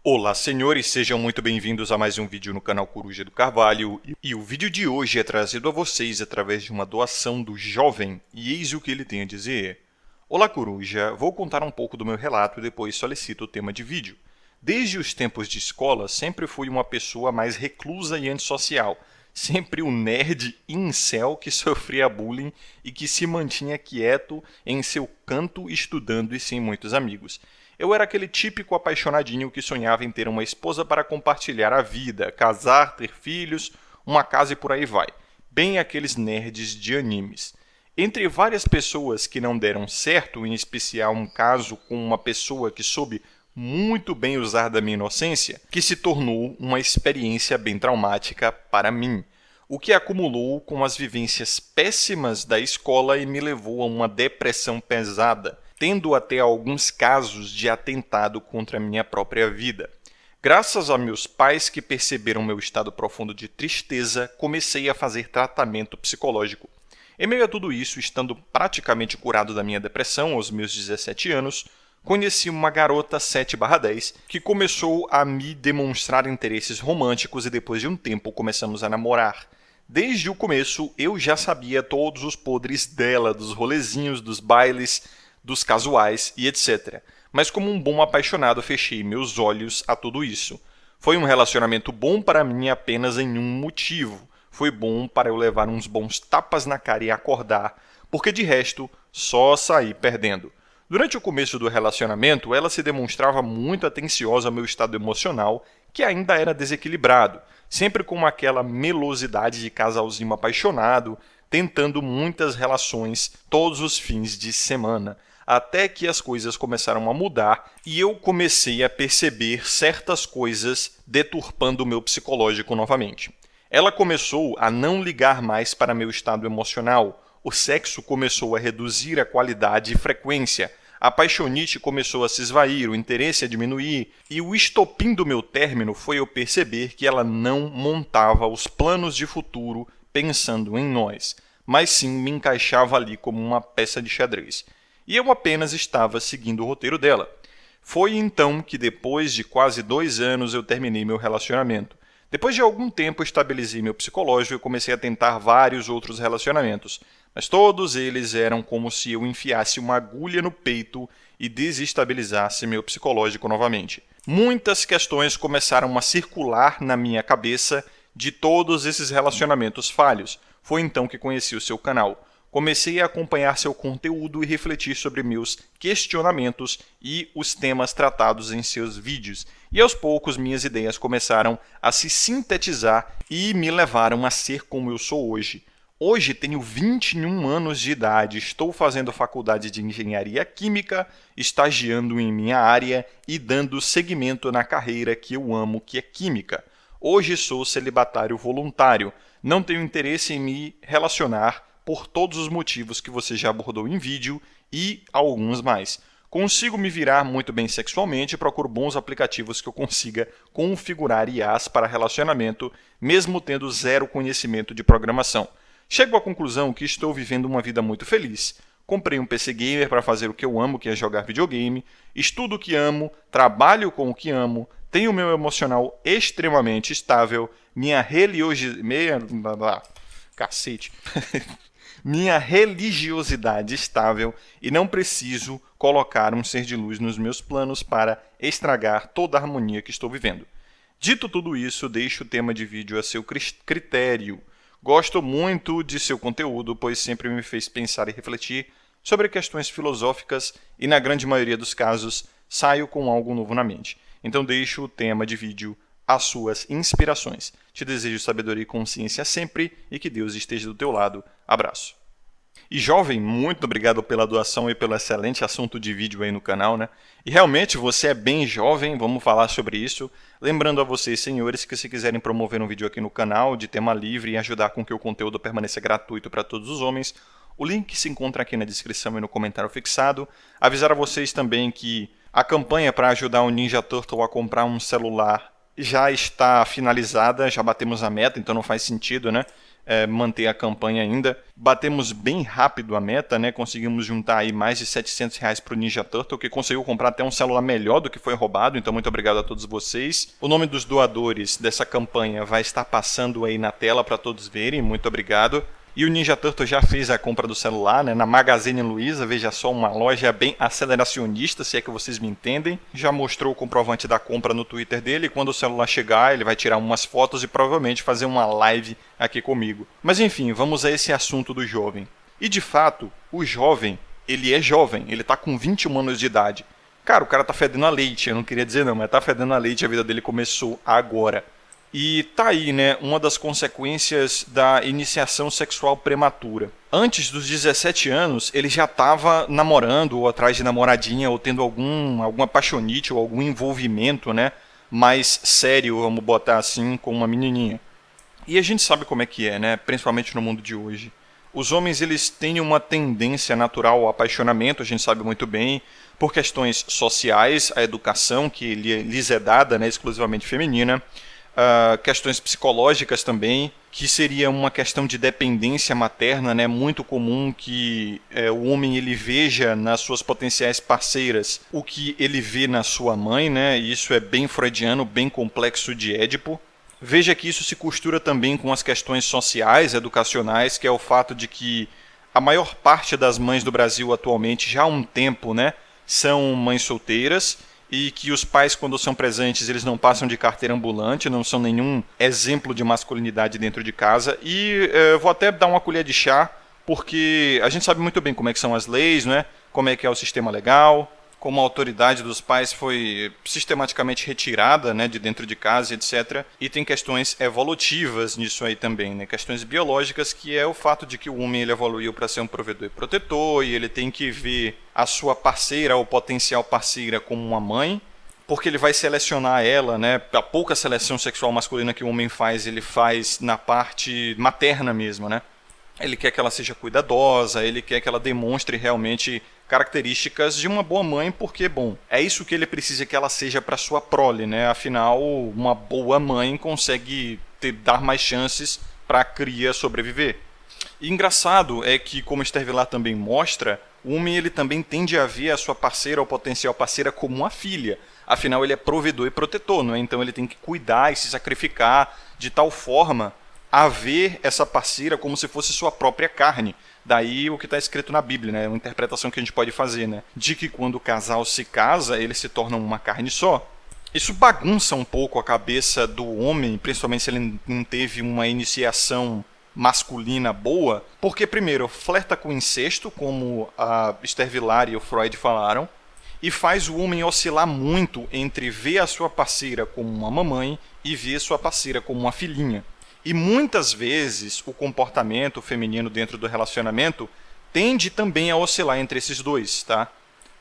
Olá, senhores, sejam muito bem-vindos a mais um vídeo no canal Coruja do Carvalho. E o vídeo de hoje é trazido a vocês através de uma doação do jovem, e eis o que ele tem a dizer. Olá, Coruja, vou contar um pouco do meu relato e depois solicito o tema de vídeo. Desde os tempos de escola, sempre fui uma pessoa mais reclusa e antissocial. Sempre o nerd incel que sofria bullying e que se mantinha quieto em seu canto estudando e sem muitos amigos. Eu era aquele típico apaixonadinho que sonhava em ter uma esposa para compartilhar a vida, casar, ter filhos, uma casa e por aí vai. Bem aqueles nerds de animes. Entre várias pessoas que não deram certo, em especial um caso com uma pessoa que soube muito bem usar da minha inocência, que se tornou uma experiência bem traumática para mim, o que acumulou com as vivências péssimas da escola e me levou a uma depressão pesada, tendo até alguns casos de atentado contra a minha própria vida. Graças a meus pais que perceberam meu estado profundo de tristeza, comecei a fazer tratamento psicológico. Em meio a tudo isso, estando praticamente curado da minha depressão aos meus 17 anos, conheci uma garota 7/10 que começou a me demonstrar interesses românticos e depois de um tempo começamos a namorar. Desde o começo eu já sabia todos os podres dela, dos rolezinhos, dos bailes, dos casuais e etc. Mas como um bom apaixonado fechei meus olhos a tudo isso. Foi um relacionamento bom para mim apenas em um motivo. Foi bom para eu levar uns bons tapas na cara e acordar, porque de resto só saí perdendo. Durante o começo do relacionamento, ela se demonstrava muito atenciosa ao meu estado emocional, que ainda era desequilibrado, sempre com aquela melosidade de casalzinho apaixonado, tentando muitas relações todos os fins de semana, até que as coisas começaram a mudar e eu comecei a perceber certas coisas deturpando o meu psicológico novamente. Ela começou a não ligar mais para meu estado emocional, o sexo começou a reduzir a qualidade e frequência, a paixonite começou a se esvair, o interesse a diminuir, e o estopim do meu término foi eu perceber que ela não montava os planos de futuro pensando em nós, mas sim me encaixava ali como uma peça de xadrez. E eu apenas estava seguindo o roteiro dela. Foi então que depois de quase 2 anos eu terminei meu relacionamento. Depois de algum tempo estabeleci meu psicológico e comecei a tentar vários outros relacionamentos, mas todos eles eram como se eu enfiasse uma agulha no peito e desestabilizasse meu psicológico novamente. Muitas questões começaram a circular na minha cabeça de todos esses relacionamentos falhos. Foi então que conheci o seu canal. Comecei a acompanhar seu conteúdo e refletir sobre meus questionamentos e os temas tratados em seus vídeos. E aos poucos minhas ideias começaram a se sintetizar e me levaram a ser como eu sou hoje. Hoje tenho 21 anos de idade, estou fazendo faculdade de engenharia química, estagiando em minha área e dando seguimento na carreira que eu amo, que é química. Hoje sou celibatário voluntário, não tenho interesse em me relacionar por todos os motivos que você já abordou em vídeo e alguns mais. Consigo me virar muito bem sexualmente e procuro bons aplicativos que eu consiga configurar IAs para relacionamento, mesmo tendo zero conhecimento de programação. Chego à conclusão que estou vivendo uma vida muito feliz. Comprei um PC Gamer para fazer o que eu amo, que é jogar videogame, estudo o que amo, trabalho com o que amo, tenho meu emocional extremamente estável, minha minha religiosidade estável e não preciso colocar um ser de luz nos meus planos para estragar toda a harmonia que estou vivendo. Dito tudo isso, deixo o tema de vídeo a seu critério. Gosto muito de seu conteúdo, pois sempre me fez pensar e refletir sobre questões filosóficas e, na grande maioria dos casos, saio com algo novo na mente. Então deixo o tema de vídeo às suas inspirações. Te desejo sabedoria e consciência sempre e que Deus esteja do teu lado. Abraço. E jovem, muito obrigado pela doação e pelo excelente assunto de vídeo aí no canal, né? E realmente você é bem jovem, vamos falar sobre isso. Lembrando a vocês, senhores, que se quiserem promover um vídeo aqui no canal de tema livre e ajudar com que o conteúdo permaneça gratuito para todos os homens, o link se encontra aqui na descrição e no comentário fixado. Avisar a vocês também que a campanha para ajudar o Ninja Turtle a comprar um celular já está finalizada, já batemos a meta, então não faz sentido, né? manter a campanha ainda. Batemos bem rápido a meta, né? Conseguimos juntar aí mais de R$700 para o Ninja Turtle, que conseguiu comprar até um celular melhor do que foi roubado, então muito obrigado a todos vocês. O nome dos doadores dessa campanha vai estar passando aí na tela para todos verem, muito obrigado. E o Ninja Turtle já fez a compra do celular, né, na Magazine Luiza, veja só, uma loja bem aceleracionista, se é que vocês me entendem. Já mostrou o comprovante da compra no Twitter dele, e quando o celular chegar, ele vai tirar umas fotos e provavelmente fazer uma live aqui comigo. Mas enfim, vamos a esse assunto do jovem. E de fato, o jovem, ele é jovem, ele tá com 21 anos de idade. Cara, o cara tá fedendo a leite, eu não queria dizer não, mas tá fedendo a leite, a vida dele começou agora. E tá aí, né, uma das consequências da iniciação sexual prematura. Antes dos 17 anos, ele já estava namorando, ou atrás de namoradinha, ou tendo algum apaixonite, ou algum envolvimento, né, mais sério, vamos botar assim, com uma menininha. E a gente sabe como é que é, né, principalmente no mundo de hoje. Os homens, eles têm uma tendência natural ao apaixonamento, a gente sabe muito bem, por questões sociais, a educação que lhes é dada, né, exclusivamente feminina, questões psicológicas também, que seria uma questão de dependência materna, né? Muito comum que o homem ele veja nas suas potenciais parceiras o que ele vê na sua mãe, né? E isso é bem freudiano, bem complexo de Édipo. Veja que isso se costura também com as questões sociais, educacionais, que é o fato de que a maior parte das mães do Brasil atualmente, já há um tempo, né, são mães solteiras, e que os pais, quando são presentes, eles não passam de carteira ambulante, não são nenhum exemplo de masculinidade dentro de casa. E vou até dar uma colher de chá, porque a gente sabe muito bem como é que são as leis, né? Como é que é o sistema legal, como a autoridade dos pais foi sistematicamente retirada, né, de dentro de casa, etc. E tem questões evolutivas nisso aí também, né? Questões biológicas, que é o fato de que o homem ele evoluiu para ser um provedor e protetor, e ele tem que ver a sua parceira ou potencial parceira como uma mãe, porque ele vai selecionar ela, né? A pouca seleção sexual masculina que o homem faz, ele faz na parte materna mesmo, né? Ele quer que ela seja cuidadosa, ele quer que ela demonstre realmente características de uma boa mãe, porque, bom, é isso que ele precisa que ela seja para sua prole, né? Afinal, uma boa mãe consegue dar mais chances para a cria sobreviver. E engraçado é que, como Esther Vilar também mostra, o homem ele também tende a ver a sua parceira ou potencial parceira como uma filha. Afinal, ele é provedor e protetor, não é? Então ele tem que cuidar e se sacrificar de tal forma a ver essa parceira como se fosse sua própria carne. Daí o que está escrito na Bíblia, né? Uma interpretação que a gente pode fazer, né? De que quando o casal se casa, eles se tornam uma carne só. Isso bagunça um pouco a cabeça do homem, principalmente se ele não teve uma iniciação masculina boa, porque primeiro flerta com incesto, como a Esther Vilar e o Freud falaram, e faz o homem oscilar muito entre ver a sua parceira como uma mamãe e ver a sua parceira como uma filhinha. E muitas vezes o comportamento feminino dentro do relacionamento tende também a oscilar entre esses dois, tá?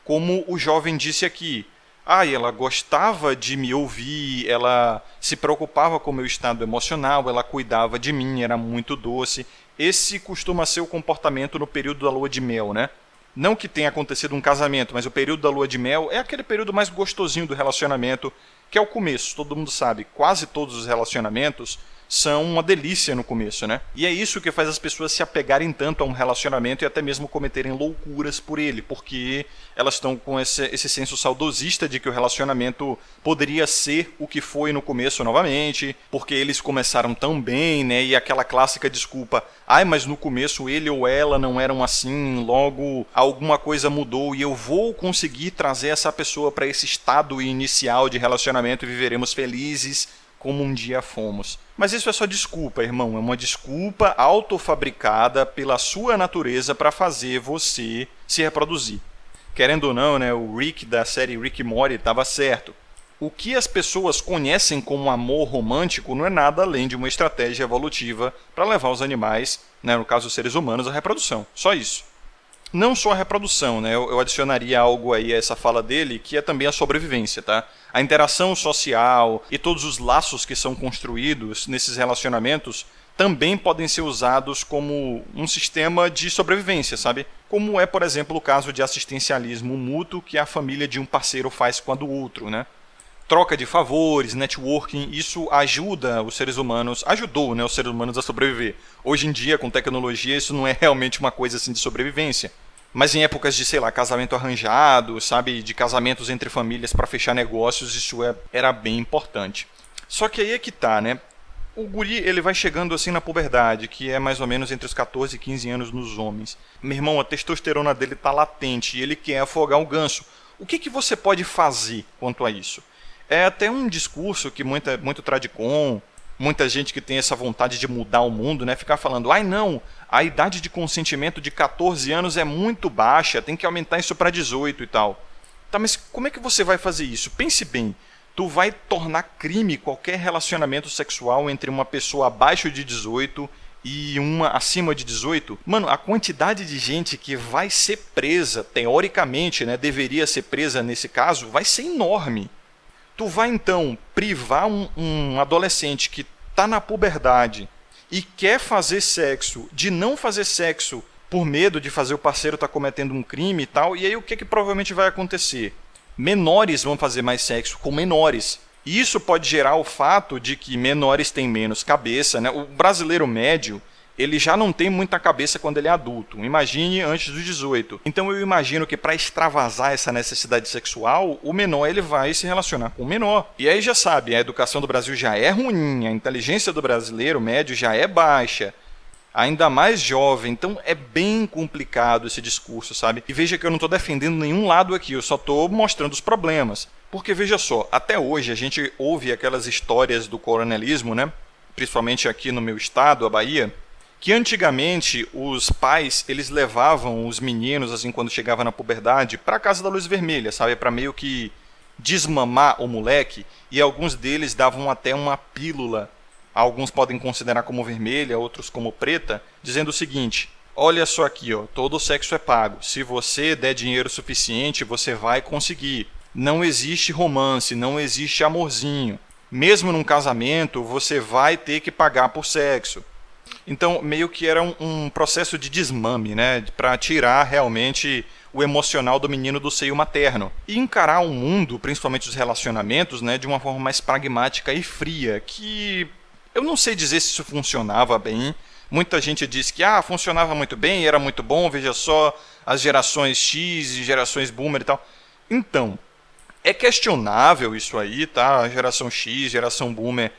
Como o jovem disse aqui, ela gostava de me ouvir, ela se preocupava com o meu estado emocional, ela cuidava de mim, era muito doce. Esse costuma ser o comportamento no período da lua de mel, né? Não que tenha acontecido um casamento, mas o período da lua de mel é aquele período mais gostosinho do relacionamento, que é o começo, todo mundo sabe. Quase todos os relacionamentos são uma delícia no começo, né? E é isso que faz as pessoas se apegarem tanto a um relacionamento e até mesmo cometerem loucuras por ele, porque elas estão com esse senso saudosista de que o relacionamento poderia ser o que foi no começo novamente, porque eles começaram tão bem, né? E aquela clássica desculpa, mas no começo ele ou ela não eram assim, logo alguma coisa mudou e eu vou conseguir trazer essa pessoa para esse estado inicial de relacionamento e viveremos felizes como um dia fomos. Mas isso é só desculpa, irmão. É uma desculpa autofabricada pela sua natureza para fazer você se reproduzir. Querendo ou não, né, o Rick da série Rick e Morty estava certo. O que as pessoas conhecem como amor romântico não é nada além de uma estratégia evolutiva para levar os animais, né, no caso os seres humanos, à reprodução. Só isso. Não só a reprodução, né? Eu adicionaria algo aí a essa fala dele, que é também a sobrevivência, tá? A interação social e todos os laços que são construídos nesses relacionamentos também podem ser usados como um sistema de sobrevivência, sabe? Como é, por exemplo, o caso de assistencialismo mútuo que a família de um parceiro faz com a do outro, né? troca de favores, networking, isso ajuda os seres humanos, ajudou, né, os seres humanos a sobreviver. Hoje em dia, com tecnologia, isso não é realmente uma coisa assim de sobrevivência. Mas em épocas de, sei lá, casamento arranjado, sabe, de casamentos entre famílias para fechar negócios, isso era bem importante. Só que aí é que tá, né? O guri, ele vai chegando assim na puberdade, que é mais ou menos entre os 14 e 15 anos nos homens. Meu irmão, a testosterona dele tá latente e ele quer afogar o ganso. O que você pode fazer quanto a isso? É até um discurso que muito tradicom, muita gente que tem essa vontade de mudar o mundo, né, ficar falando, ai não, a idade de consentimento de 14 anos é muito baixa, tem que aumentar isso para 18 e tal. Tá, mas como é que você vai fazer isso? Pense bem, tu vai tornar crime qualquer relacionamento sexual entre uma pessoa abaixo de 18 e uma acima de 18? Mano, a quantidade de gente que vai ser presa, teoricamente, né, deveria ser presa nesse caso, vai ser enorme. Tu vai então privar um adolescente que está na puberdade e quer fazer sexo, de não fazer sexo por medo de fazer o parceiro estar cometendo um crime e tal, e aí o que provavelmente vai acontecer? Menores vão fazer mais sexo com menores. E isso pode gerar o fato de que menores têm menos cabeça, né? O brasileiro médio, ele já não tem muita cabeça quando ele é adulto. Imagine antes dos 18. Então eu imagino que para extravasar essa necessidade sexual, o menor ele vai se relacionar com o menor. E aí já sabe, a educação do Brasil já é ruim, a inteligência do brasileiro médio já é baixa, ainda mais jovem. Então é bem complicado esse discurso, sabe? E veja que eu não estou defendendo nenhum lado aqui, eu só estou mostrando os problemas. Porque veja só, até hoje a gente ouve aquelas histórias do coronelismo, né? Principalmente aqui no meu estado, a Bahia, que antigamente os pais, eles levavam os meninos, assim, quando chegava na puberdade, para a casa da luz vermelha, sabe? Para meio que desmamar o moleque, e alguns deles davam até uma pílula, alguns podem considerar como vermelha, outros como preta, dizendo o seguinte, olha só aqui, ó, todo o sexo é pago, se você der dinheiro suficiente, você vai conseguir. Não existe romance, não existe amorzinho. Mesmo num casamento, você vai ter que pagar por sexo. Então, meio que era um processo de desmame, né? Para tirar realmente o emocional do menino do seio materno. E encarar o mundo, principalmente os relacionamentos, né? De uma forma mais pragmática e fria, que eu não sei dizer se isso funcionava bem. Muita gente diz que funcionava muito bem, era muito bom, veja só as gerações X e gerações Boomer e tal. Então, é questionável isso aí, tá? A geração X, geração Boomer,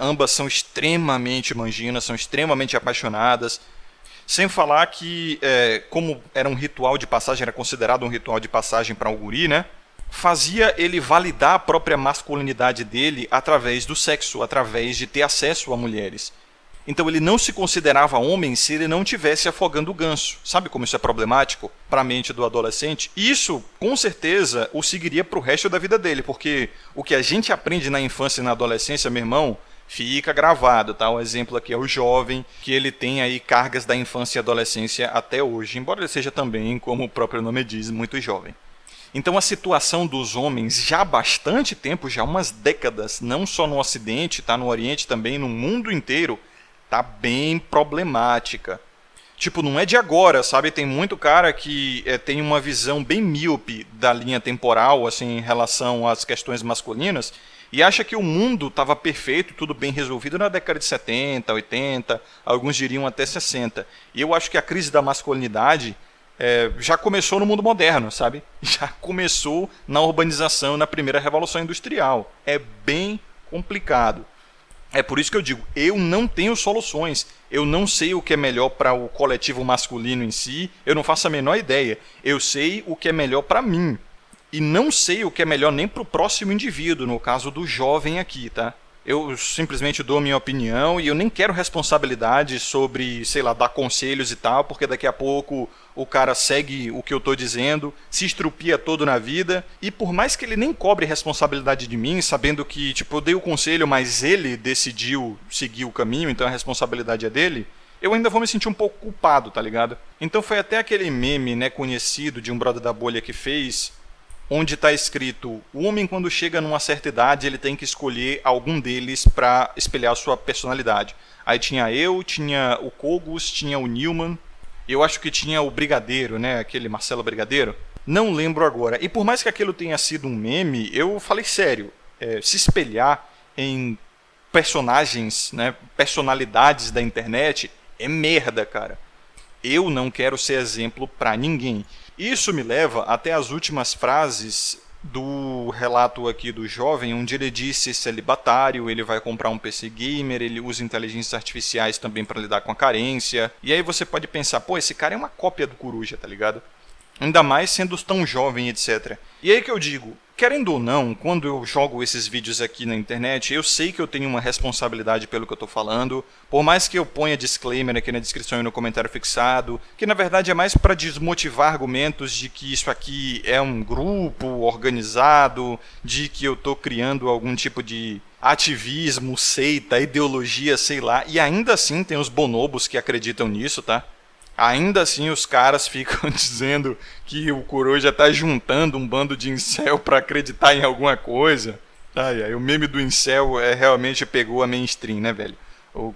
ambas são extremamente manginas, são extremamente apaixonadas. Sem falar que, como era um ritual de passagem, era considerado um ritual de passagem para o guri, né? Fazia ele validar a própria masculinidade dele através do sexo, através de ter acesso a mulheres. Então ele não se considerava homem se ele não estivesse afogando o ganso. Sabe como isso é problemático para a mente do adolescente? E isso, com certeza, o seguiria para o resto da vida dele, porque o que a gente aprende na infância e na adolescência, meu irmão, fica gravado, tá? O exemplo aqui é o jovem, que ele tem aí cargas da infância e adolescência até hoje, embora ele seja também, como o próprio nome diz, muito jovem. Então a situação dos homens já há bastante tempo, já há umas décadas, não só no Ocidente, tá? No Oriente também, no mundo inteiro, tá bem problemática. Tipo, não é de agora, sabe? Tem muito cara que tem uma visão bem míope da linha temporal, assim, em relação às questões masculinas, e acha que o mundo estava perfeito, tudo bem resolvido na década de 70, 80, alguns diriam até 60. E eu acho que a crise da masculinidade já começou no mundo moderno, sabe? Já começou na urbanização, na primeira revolução industrial. É bem complicado. É por isso que eu digo, eu não tenho soluções, eu não sei o que é melhor para o coletivo masculino em si, eu não faço a menor ideia, eu sei o que é melhor para mim, e não sei o que é melhor nem para o próximo indivíduo, no caso do jovem aqui, tá? Eu simplesmente dou a minha opinião e eu nem quero responsabilidade sobre, sei lá, dar conselhos e tal, porque daqui a pouco o cara segue o que eu tô dizendo, se estrupia todo na vida, e por mais que ele nem cobre responsabilidade de mim, sabendo que, tipo, eu dei o conselho, mas ele decidiu seguir o caminho, então a responsabilidade é dele, eu ainda vou me sentir um pouco culpado, tá ligado? Então foi até aquele meme, né, conhecido de um brother da bolha que fez, onde está escrito, o homem quando chega numa certa idade, ele tem que escolher algum deles para espelhar a sua personalidade. Aí tinha eu, tinha o Kogos, tinha o Newman, eu acho que tinha o Brigadeiro, né, aquele Marcelo Brigadeiro. Não lembro agora. E por mais que aquilo tenha sido um meme, eu falei sério. se espelhar em personagens, né, personalidades da internet, é merda, cara. Eu não quero ser exemplo pra ninguém. Isso me leva até as últimas frases do relato aqui do jovem, onde ele disse celibatário, ele vai comprar um PC gamer, ele usa inteligências artificiais também para lidar com a carência. E aí você pode pensar, pô, esse cara é uma cópia do Coruja, tá ligado? Ainda mais sendo tão jovem, etc. E aí que eu digo, querendo ou não, quando eu jogo esses vídeos aqui na internet, eu sei que eu tenho uma responsabilidade pelo que eu tô falando, por mais que eu ponha disclaimer aqui na descrição e no comentário fixado, que na verdade é mais para desmotivar argumentos de que isso aqui é um grupo organizado, de que eu tô criando algum tipo de ativismo, seita, ideologia, sei lá, e ainda assim tem os bonobos que acreditam nisso, tá? Ainda assim os caras ficam dizendo que o Coruja tá juntando um bando de incel pra acreditar em alguma coisa. O meme do incel realmente pegou a mainstream, né, velho?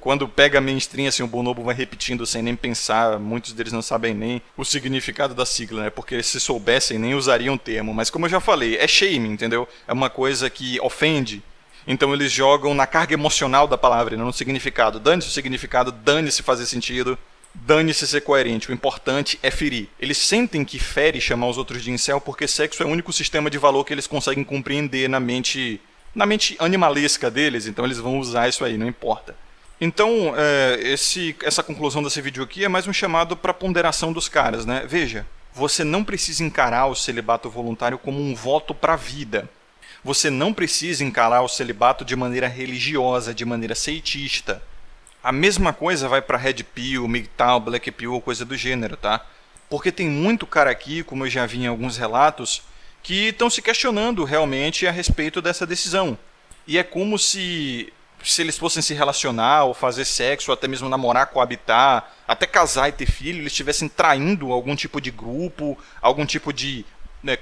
Quando pega a mainstream, assim, o bonobo vai repetindo sem nem pensar. Muitos deles não sabem nem o significado da sigla, né? Porque se soubessem nem usariam o termo. Mas como eu já falei, é shame, entendeu? É uma coisa que ofende. Então eles jogam na carga emocional da palavra, não no significado. Dane-se o significado, dane-se fazer sentido. Dane-se ser coerente, o importante é ferir. Eles sentem que fere chamar os outros de incel porque sexo é o único sistema de valor que eles conseguem compreender na mente animalesca deles, então eles vão usar isso aí, não importa. Então, essa conclusão desse vídeo aqui é mais um chamado para ponderação dos caras, né? Veja, você não precisa encarar o celibato voluntário como um voto para a vida. Você não precisa encarar o celibato de maneira religiosa, de maneira seitista. A mesma coisa vai para Red Pill, MGTOW, Black Pill ou coisa do gênero, tá? Porque tem muito cara aqui, como eu já vi em alguns relatos, que estão se questionando realmente a respeito dessa decisão. E é como se eles fossem se relacionar, ou fazer sexo, ou até mesmo namorar, coabitar, até casar e ter filho, eles estivessem traindo algum tipo de grupo, algum tipo de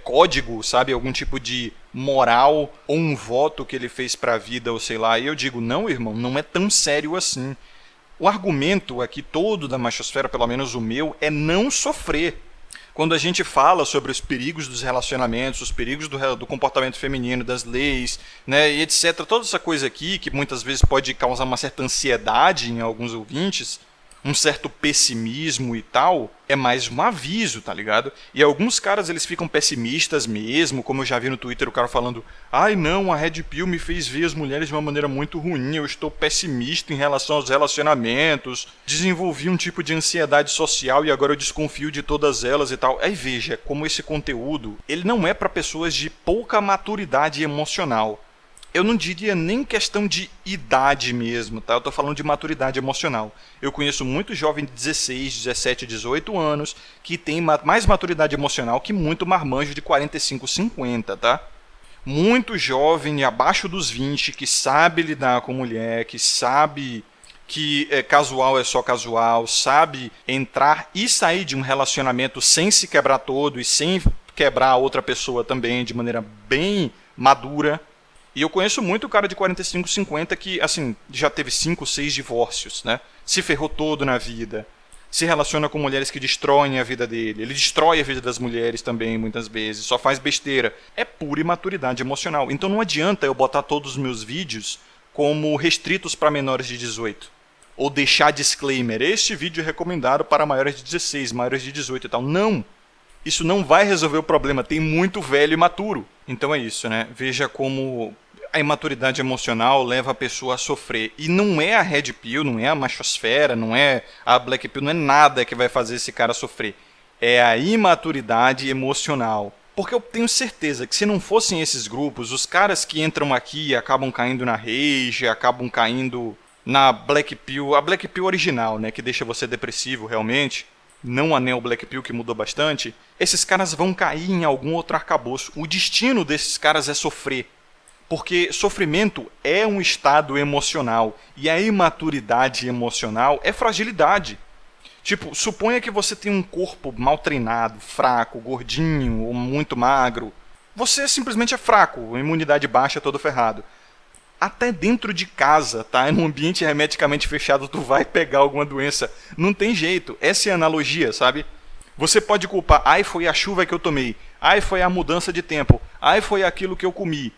código, sabe? Algum tipo de moral, ou um voto que ele fez para a vida, ou sei lá. E eu digo, não, irmão, não é tão sério assim. O argumento aqui todo da machosfera, pelo menos o meu, é não sofrer. Quando a gente fala sobre os perigos dos relacionamentos, os perigos do comportamento feminino, das leis, né, e etc., toda essa coisa aqui, que muitas vezes pode causar uma certa ansiedade em alguns ouvintes, um certo pessimismo e tal, é mais um aviso, tá ligado? E alguns caras, eles ficam pessimistas mesmo, como eu já vi no Twitter o cara falando, ai não, a Red Pill me fez ver as mulheres de uma maneira muito ruim, eu estou pessimista em relação aos relacionamentos, desenvolvi um tipo de ansiedade social e agora eu desconfio de todas elas e tal. Aí veja, como esse conteúdo, ele não é para pessoas de pouca maturidade emocional. Eu não diria nem questão de idade mesmo, tá? Eu tô falando de maturidade emocional. Eu conheço muito jovem de 16, 17, 18 anos que tem mais maturidade emocional que muito marmanjo de 45, 50, tá? Muito jovem abaixo dos 20 que sabe lidar com mulher, que sabe que casual é só casual, sabe entrar e sair de um relacionamento sem se quebrar todo e sem quebrar a outra pessoa também de maneira bem madura. E eu conheço muito cara de 45, 50 que, assim, já teve 5, 6 divórcios, né? Se ferrou todo na vida. Se relaciona com mulheres que destroem a vida dele. Ele destrói a vida das mulheres também, muitas vezes. Só faz besteira. É pura imaturidade emocional. Então não adianta eu botar todos os meus vídeos como restritos para menores de 18. Ou deixar disclaimer. Este vídeo é recomendado para maiores de 16, maiores de 18 e tal. Não! Isso não vai resolver o problema. Tem muito velho e imaturo. Então é isso, né? Veja como a imaturidade emocional leva a pessoa a sofrer. E não é a Red Pill, não é a machosfera, não é a Black Pill, não é nada que vai fazer esse cara sofrer. É a imaturidade emocional. Porque eu tenho certeza que se não fossem esses grupos, os caras que entram aqui acabam caindo na rage, acabam caindo na Black Pill, a Black Pill original, né, que deixa você depressivo realmente, não a Neo Black Pill que mudou bastante, esses caras vão cair em algum outro arcabouço. O destino desses caras é sofrer. Porque sofrimento é um estado emocional e a imaturidade emocional é fragilidade. Tipo, suponha que você tem um corpo mal treinado, fraco, gordinho ou muito magro. Você simplesmente é fraco, imunidade baixa, todo ferrado. Até dentro de casa, tá? Num ambiente hermeticamente fechado, tu vai pegar alguma doença. Não tem jeito. Essa é a analogia, sabe? Você pode culpar, ai, foi a chuva que eu tomei. Ai, foi a mudança de tempo. Ai, foi aquilo que eu comi.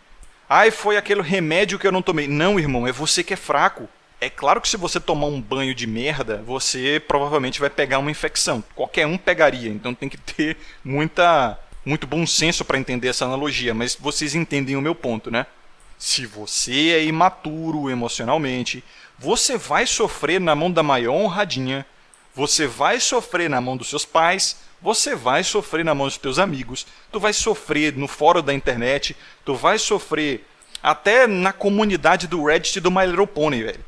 Ai, foi aquele remédio que eu não tomei. Não, irmão, é você que é fraco. É claro que se você tomar um banho de merda, você provavelmente vai pegar uma infecção. Qualquer um pegaria, então tem que ter muito bom senso para entender essa analogia, mas vocês entendem o meu ponto, né? Se você é imaturo emocionalmente, você vai sofrer na mão da maior honradinha, você vai sofrer na mão dos seus pais, você vai sofrer na mão dos teus amigos, tu vai sofrer no fórum da internet, tu vai sofrer até na comunidade do Reddit do My Little Pony, velho.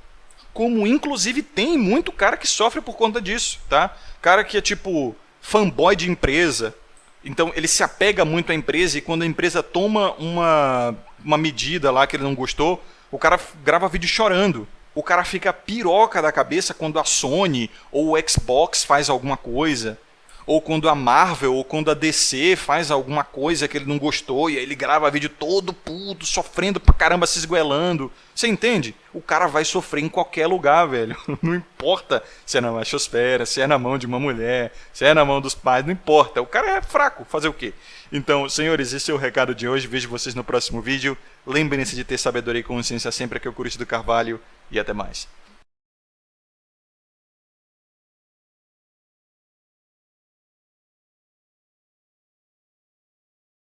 Como inclusive tem muito cara que sofre por conta disso, tá? Cara que é tipo fanboy de empresa. Então ele se apega muito à empresa e quando a empresa toma uma medida lá que ele não gostou, o cara grava vídeo chorando. O cara fica piroca da cabeça quando a Sony ou o Xbox faz alguma coisa. Ou quando a Marvel ou quando a DC faz alguma coisa que ele não gostou e aí ele grava vídeo todo puto, sofrendo pra caramba, se esgoelando. Você entende? O cara vai sofrer em qualquer lugar, velho. Não importa se é na machosfera, se é na mão de uma mulher, se é na mão dos pais, não importa. O cara é fraco, fazer o quê? Então, senhores, esse é o recado de hoje. Vejo vocês no próximo vídeo. Lembrem-se de ter sabedoria e consciência sempre aqui é o Coruja do Carvalho e até mais.